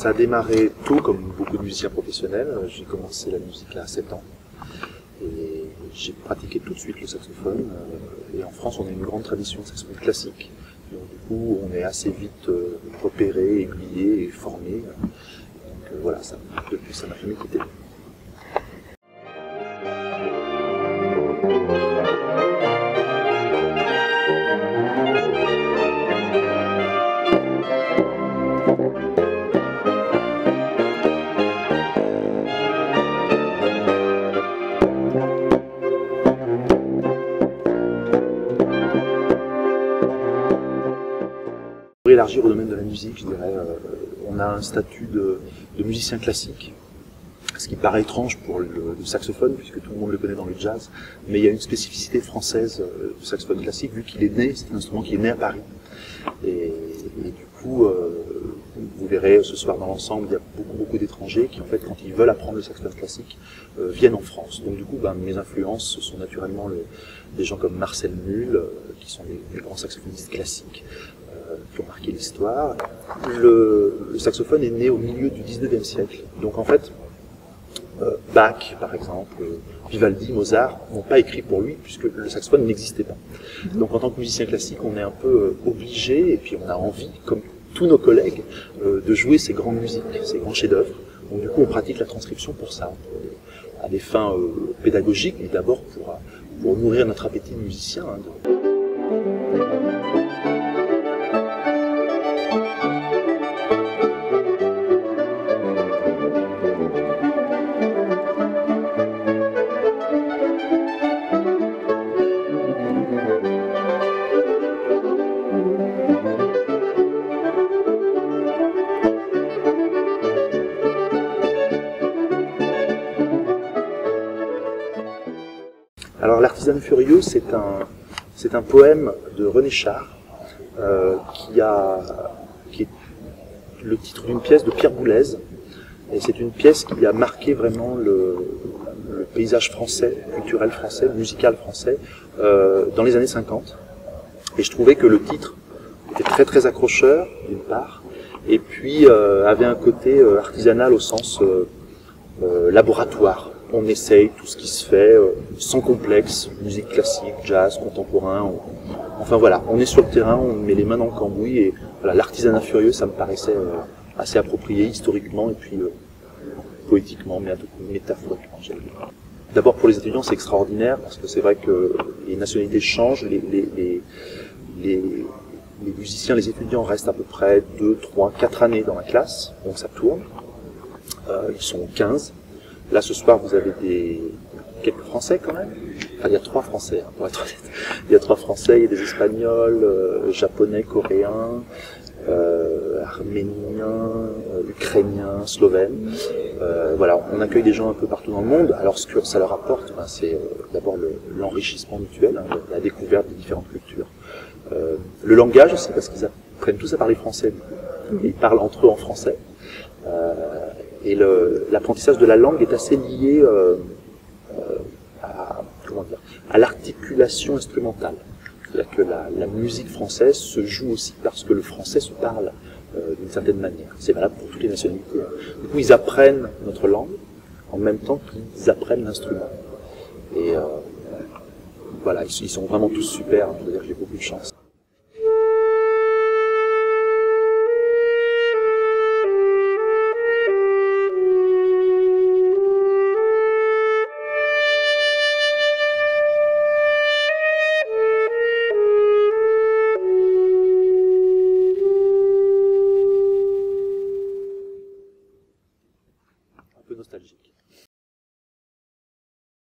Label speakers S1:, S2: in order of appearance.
S1: Ça a démarré tôt, comme beaucoup de musiciens professionnels. J'ai commencé la musique à 7 ans. Et j'ai pratiqué tout de suite le saxophone. Et en France, on a une grande tradition de saxophone classique. Donc, du coup, on est assez vite repéré, aiguillé et formé. Donc voilà, depuis, ça m'a jamais quitté. Pour élargir au domaine de la musique, je dirais, on a un statut de musicien classique, ce qui paraît étrange pour le saxophone, puisque tout le monde le connaît dans le jazz, mais il y a une spécificité française du saxophone classique, vu qu'il est né, c'est un instrument qui est né à Paris. Et du coup, vous verrez ce soir dans l'ensemble, il y a beaucoup d'étrangers qui, en fait, quand ils veulent apprendre le saxophone classique, viennent en France. Donc du coup, mes influences, ce sont naturellement des gens comme Marcel Mull, qui sont des grands saxophonistes classiques, qui ont marqué l'histoire. Le saxophone est né au milieu du 19e siècle. Donc en fait, Bach, par exemple, Vivaldi, Mozart, n'ont pas écrit pour lui, puisque le saxophone n'existait pas. Donc en tant que musicien classique, on est un peu obligé, et puis on a envie, comme tous nos collègues, de jouer ces grandes musiques, ces grands chefs-d'œuvre. Donc du coup, on pratique la transcription pour ça, à des fins pédagogiques, mais d'abord pour nourrir notre appétit de musicien. Alors l'Artisanat furieux, c'est un poème de René Char, qui est le titre d'une pièce de Pierre Boulez, et c'est une pièce qui a marqué vraiment le paysage français, culturel français, musical français, dans les années 50. Et je trouvais que le titre était très accrocheur, d'une part, et puis avait un côté artisanal au sens laboratoire. On essaye tout ce qui se fait, sans complexe, musique classique, jazz, contemporain. Enfin voilà, on est sur le terrain, on met les mains dans le cambouis, et voilà, l'artisanat furieux, ça me paraissait assez approprié historiquement et puis poétiquement, métaphoriquement. D'abord pour les étudiants, c'est extraordinaire, parce que c'est vrai que les nationalités changent, les musiciens, les étudiants restent à peu près 2, 3, 4 années dans la classe, donc ça tourne. Ils sont 15. Là, ce soir, vous avez quelques Français quand même. Enfin, il y a 3 Français, pour être honnête. Il y a 3 Français, il y a des Espagnols, Japonais, Coréens, Arméniens, Ukrainiens, Slovènes. Voilà, on accueille des gens un peu partout dans le monde. Alors, ce que ça leur apporte, c'est d'abord l'enrichissement mutuel, la découverte des différentes cultures. Le langage aussi, parce qu'ils apprennent tous à parler français. Ils parlent entre eux en français. Et l'apprentissage de la langue est assez lié à l'articulation instrumentale. C'est-à-dire que la musique française se joue aussi parce que le français se parle d'une certaine manière. C'est valable pour toutes les nationalités. Du coup, ils apprennent notre langue en même temps qu'ils apprennent l'instrument. Et voilà, ils sont vraiment tous super. Je veux dire que j'ai beaucoup de chance.